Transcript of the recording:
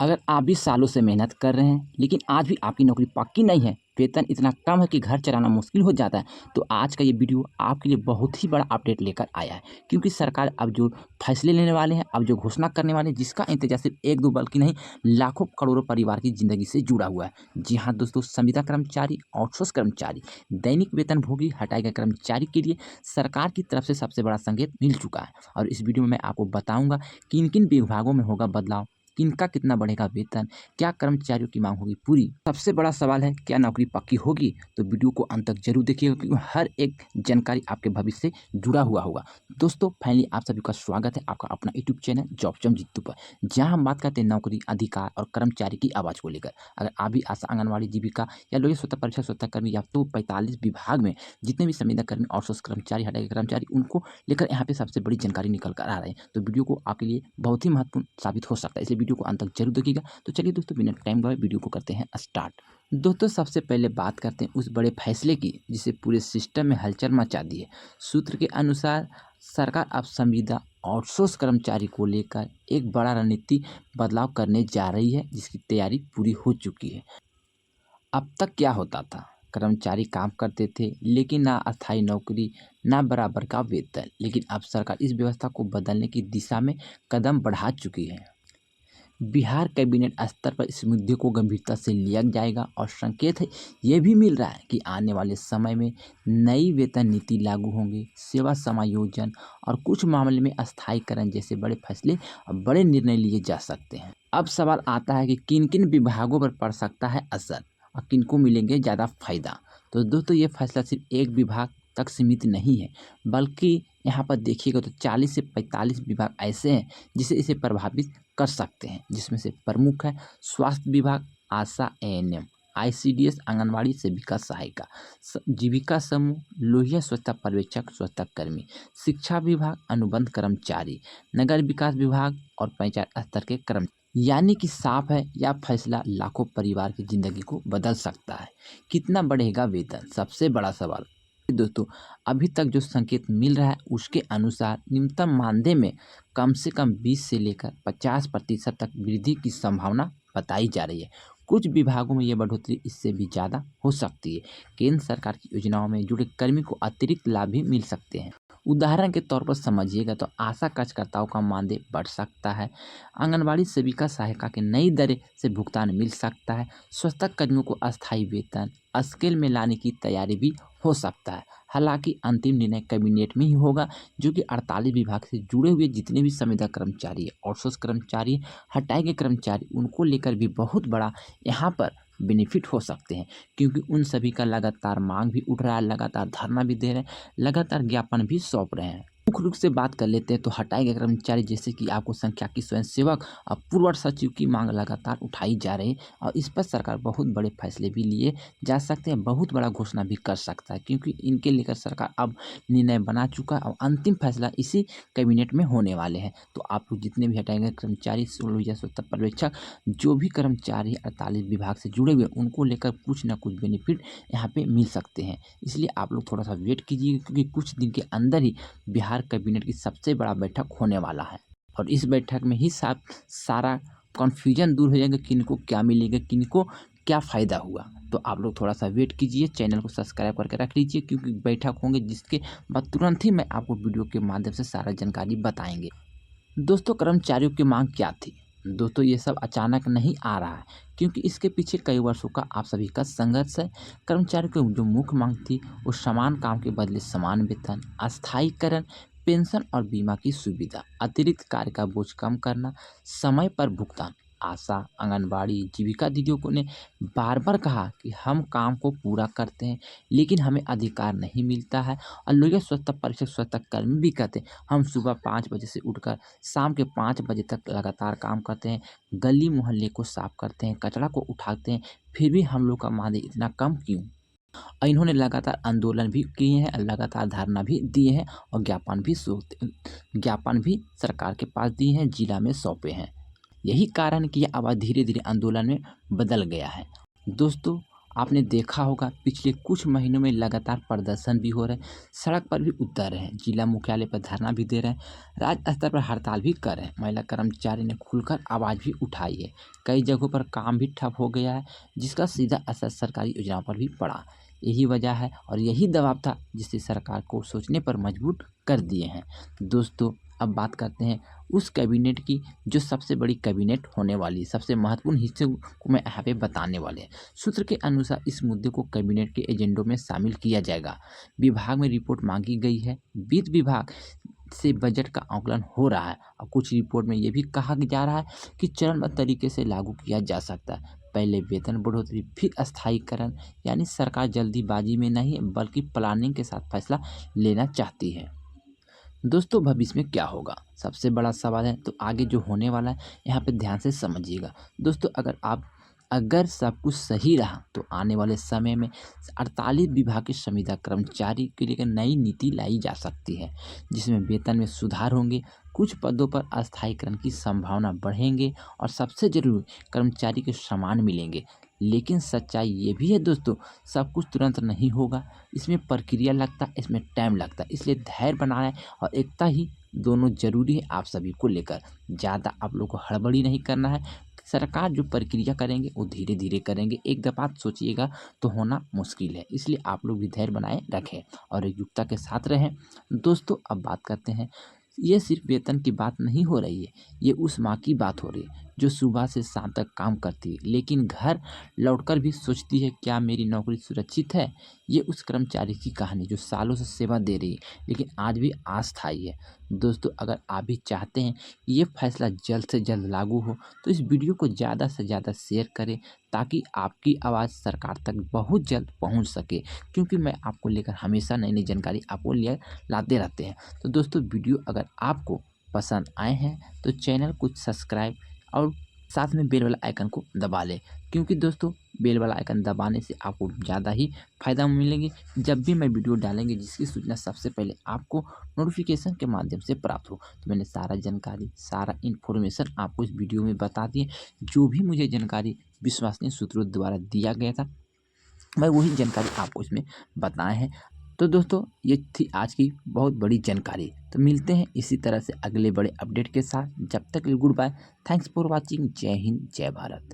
अगर आप भी सालों से मेहनत कर रहे हैं लेकिन आज भी आपकी नौकरी पक्की नहीं है, वेतन इतना कम है कि घर चलाना मुश्किल हो जाता है, तो आज का ये वीडियो आपके लिए बहुत ही बड़ा अपडेट लेकर आया है। क्योंकि सरकार अब जो फैसले लेने वाले हैं, अब जो घोषणा करने वाले हैं, जिसका इंतजार सिर्फ एक दो बल्कि नहीं लाखों करोड़ों परिवार की जिंदगी से जुड़ा हुआ है। जी हाँ दोस्तों, संविदा कर्मचारी, आउटसोर्स कर्मचारी, दैनिक वेतन भोगी, हटाए गए कर्मचारी के लिए सरकार की तरफ से सबसे बड़ा संकेत मिल चुका है। और इस वीडियो में मैं आपको बताऊंगा किन किन विभागों में होगा बदलाव, किनका कितना बढ़ेगा वेतन, क्या कर्मचारियों की मांग होगी पूरी। सबसे बड़ा सवाल है, क्या नौकरी पक्की होगी? तो वीडियो को अंत तक जरूर देखिएगा क्योंकि हर एक जानकारी आपके भविष्य से जुड़ा हुआ होगा। दोस्तों फाइनली आप सभी का स्वागत है आपका अपना यूट्यूब चैनल जॉब चम जीतू पर, जहां हम बात करते हैं नौकरी, अधिकार और कर्मचारी की आवाज़ को लेकर। अगर आप भी आशा, आंगनबाड़ी, जीविका या लोक स्वतः परीक्षा, स्वतः कर्मी या तो 45 विभाग में जितने भी संविदा कर्मी, आउटसोर्स कर्मचारी, हटाए गए कर्मचारी, उनको लेकर यहाँ पे सबसे बड़ी जानकारी निकल कर आ रहे हैं। तो वीडियो को आपके लिए बहुत ही महत्वपूर्ण साबित हो सकता है, इसलिए वीडियो को अंत तक जरूर देखिएगा। तो चलिए दोस्तों बिना टाइम गवाए वीडियो को करते हैं स्टार्ट। दोस्तों सबसे पहले बात करते हैं उस बड़े फैसले की जिसे पूरे सिस्टम में हलचल मचा दी है। सूत्र के अनुसार सरकार अब संविदा आउटसोर्स कर्मचारी को लेकर एक बड़ा रणनीति बदलाव करने जा रही है, जिसकी तैयारी पूरी हो चुकी है। अब तक क्या होता था, कर्मचारी काम करते थे लेकिन ना अस्थायी नौकरी, ना बराबर का वेतन। लेकिन अब सरकार इस व्यवस्था को बदलने की दिशा में कदम बढ़ा चुकी है। बिहार कैबिनेट स्तर पर इस मुद्दे को गंभीरता से लिया जाएगा और संकेत है ये भी मिल रहा है कि आने वाले समय में नई वेतन नीति लागू होंगी। सेवा समायोजन और कुछ मामले में अस्थायीकरण जैसे बड़े फैसले और बड़े निर्णय लिए जा सकते हैं। अब सवाल आता है कि किन किन विभागों पर पड़ सकता है असर और किन को मिलेंगे ज़्यादा फायदा। तो दोस्तों ये फैसला सिर्फ एक विभाग तक सीमित नहीं है, बल्कि यहाँ पर देखिएगा तो 40 से 45 विभाग ऐसे हैं जिसे इसे प्रभावित कर सकते हैं, जिसमें से प्रमुख है स्वास्थ्य विभाग, आशा, एएनएम, आईसीडीएस, आंगनबाड़ी सेविका सहायिका, जीविका समूह, लोहिया स्वच्छता पर्यवेक्षक, स्वच्छता कर्मी, शिक्षा विभाग, अनुबंध कर्मचारी, नगर विकास विभाग और पंचायत स्तर के कर्मचारी। यानी कि साफ है यह फैसला लाखों परिवार की जिंदगी को बदल सकता है। कितना बढ़ेगा वेतन, सबसे बड़ा सवाल। दोस्तों अभी तक जो संकेत मिल रहा है उसके अनुसार न्यूनतम मानदेय में कम से कम 20 से लेकर 50% तक वृद्धि की संभावना बताई जा रही है। कुछ विभागों में यह बढ़ोतरी इससे भी ज़्यादा हो सकती है। केंद्र सरकार की योजनाओं में जुड़े कर्मी को अतिरिक्त लाभ भी मिल सकते हैं। उदाहरण के तौर पर समझिएगा तो आशा कार्यकर्ताओं का मानदेय बढ़ सकता है, आंगनबाड़ी सेविका सहायिका के नई दरें से भुगतान मिल सकता है, स्वच्छता कर्मियों को अस्थायी वेतन स्केल में लाने की तैयारी भी हो सकता है। हालांकि अंतिम निर्णय कैबिनेट में ही होगा, जो कि 48 विभाग से जुड़े हुए जितने भी संविदा कर्मचारी है, आउटसोर्स कर्मचारी, हटाए गए कर्मचारी, उनको लेकर भी बहुत बड़ा यहाँ पर बेनिफिट हो सकते हैं। क्योंकि उन सभी का लगातार मांग भी उठ रहा है, लगातार धरना भी दे रहे हैं, लगातार ज्ञापन भी सौंप रहे हैं। मुख्य रूप से बात कर लेते हैं तो हटाए गए कर्मचारी जैसे कि आपको संख्याकी स्वयंसेवक और पूर्व सचिव की मांग लगातार उठाई जा रही है और इस पर सरकार बहुत बड़े फैसले भी लिए जा सकते हैं, बहुत बड़ा घोषणा भी कर सकता है। क्योंकि इनके लेकर सरकार अब निर्णय बना चुका है और अंतिम फैसला इसी कैबिनेट में होने वाले हैं। तो आप लोग जितने भी हटाए गए कर्मचारी, लोहिया स्वच्छता पर्यवेक्षक, जो भी कर्मचारी 48 विभाग से जुड़े हुए उनको लेकर कुछ ना कुछ बेनिफिट यहाँ पे मिल सकते हैं। इसलिए आप लोग थोड़ा सा वेट कीजिए क्योंकि कुछ दिन के अंदर ही बिहार कैबिनेट की सबसे बड़ा बैठक होने वाला है और इस बैठक में ही सारा कन्फ्यूजन दूर हो जाएगा, किनको क्या मिलेगा, किनको क्या फ़ायदा हुआ। तो आप लोग थोड़ा सा वेट कीजिए, चैनल को सब्सक्राइब करके रख लीजिए क्योंकि बैठक होंगे जिसके बाद तुरंत ही मैं आपको वीडियो के माध्यम से सारा जानकारी बताएंगे। दोस्तों कर्मचारियों की मांग क्या थी? दोस्तों ये सब अचानक नहीं आ रहा है, क्योंकि इसके पीछे कई वर्षों का आप सभी का संघर्ष है। कर्मचारियों की जो मुख्य मांग थी वो समान काम के बदले समान वेतन, अस्थायीकरण, पेंशन और बीमा की सुविधा, अतिरिक्त कार्य का बोझ कम करना, समय पर भुगतान। आशा, आंगनबाड़ी, जीविका दीदियों को ने बार बार कहा कि हम काम को पूरा करते हैं लेकिन हमें अधिकार नहीं मिलता है। और लोग स्वच्छता परीक्षक, स्वच्छता कर्मी भी कहते हैं हम सुबह 5 बजे से उठकर शाम के 5 बजे तक लगातार काम करते हैं, गली मोहल्ले को साफ करते हैं, कचरा को उठाते हैं, फिर भी हम लोग का मानदेय इतना कम क्यों? और इन्होंने लगातार आंदोलन भी किए हैं, लगातार धरना भी दिए हैं और ज्ञापन भी सरकार के पास दिए हैं, जिला में सौंपे हैं। यही कारण कि यह आवाज़ धीरे धीरे आंदोलन में बदल गया है। दोस्तों आपने देखा होगा पिछले कुछ महीनों में लगातार प्रदर्शन भी हो रहे हैं, सड़क पर भी उतर रहे हैं, जिला मुख्यालय पर धरना भी दे रहे हैं, राज्य स्तर पर हड़ताल भी कर रहे हैं। महिला कर्मचारी ने खुलकर आवाज़ भी उठाई है। कई जगहों पर काम भी ठप हो गया है, जिसका सीधा असर सरकारी योजनाओं पर भी पड़ा। यही वजह है और यही दबाव था जिससे सरकार को सोचने पर मजबूर कर दिए हैं। दोस्तों, अब बात करते हैं उस कैबिनेट की जो सबसे बड़ी कैबिनेट होने वाली है, सबसे महत्वपूर्ण हिस्से को मैं यहाँ पे बताने वाले हैं। सूत्र के अनुसार इस मुद्दे को कैबिनेट के एजेंडों में शामिल किया जाएगा। विभाग में रिपोर्ट मांगी गई है। वित्त विभाग से बजट का आकलन हो रहा है और कुछ रिपोर्ट में ये भी कहा जा रहा है कि चरणबद्ध तरीके से लागू किया जा सकता है। पहले वेतन बढ़ोतरी, फिर अस्थायीकरण, यानी सरकार जल्दीबाजी में नहीं बल्कि प्लानिंग के साथ फैसला लेना चाहती है। दोस्तों, भविष्य में क्या होगा, सबसे बड़ा सवाल है। तो आगे जो होने वाला है यहाँ पे ध्यान से समझिएगा। दोस्तों, अगर सब कुछ सही रहा तो आने वाले समय में 48 विभाग के संविदा कर्मचारी के लिए नई नीति लाई जा सकती है, जिसमें वेतन में सुधार होंगे, कुछ पदों पर अस्थायीकरण की संभावना बढ़ेंगे और सबसे जरूरी कर्मचारी के समान मिलेंगे। लेकिन सच्चाई ये भी है दोस्तों, सब कुछ तुरंत नहीं होगा। इसमें प्रक्रिया लगता है, इसमें टाइम लगता है। इसलिए धैर्य बनाना और एकता ही दोनों जरूरी है आप सभी को लेकर। ज़्यादा आप लोग को हड़बड़ी नहीं करना है। सरकार जो प्रक्रिया करेंगे वो धीरे धीरे करेंगे। एक दफा सोचिएगा तो होना मुश्किल है। इसलिए आप लोग भी धैर्य बनाए रखें और एकजुटता के साथ रहें। दोस्तों, अब बात करते हैं, ये सिर्फ वेतन की बात नहीं हो रही है, ये उस माँ की बात हो रही है जो सुबह से शाम तक काम करती है लेकिन घर लौटकर भी सोचती है क्या मेरी नौकरी सुरक्षित है। ये उस कर्मचारी की कहानी जो सालों से सेवा दे रही है लेकिन आज भी अस्थायी है। दोस्तों, अगर आप भी चाहते हैं ये फैसला जल्द से जल्द लागू हो तो इस वीडियो को ज़्यादा से ज़्यादा शेयर करें ताकि आपकी आवाज़ सरकार तक बहुत जल्द पहुंच सके, क्योंकि मैं आपको लेकर हमेशा नई नई जानकारी आपको ले लाते रहते हैं। तो दोस्तों, वीडियो अगर आपको पसंद आए हैं तो चैनल को सब्सक्राइब और साथ में बेल वाला आइकन को दबा लें, क्योंकि दोस्तों बेल वाला आइकन दबाने से आपको ज़्यादा ही फ़ायदा मिलेंगे। जब भी मैं वीडियो डालेंगे जिसकी सूचना सबसे पहले आपको नोटिफिकेशन के माध्यम से प्राप्त हो। तो मैंने सारा जानकारी, सारा इन्फॉर्मेशन आपको इस वीडियो में बता दिए। जो भी मुझे जानकारी विश्वसनीय सूत्रों द्वारा दिया गया था, मैं वही जानकारी आपको इसमें बताए हैं। तो दोस्तों, ये थी आज की बहुत बड़ी जानकारी। तो मिलते हैं इसी तरह से अगले बड़े अपडेट के साथ। जब तक के लिए good bye. Thanks for watching. जय हिंद, जय भारत।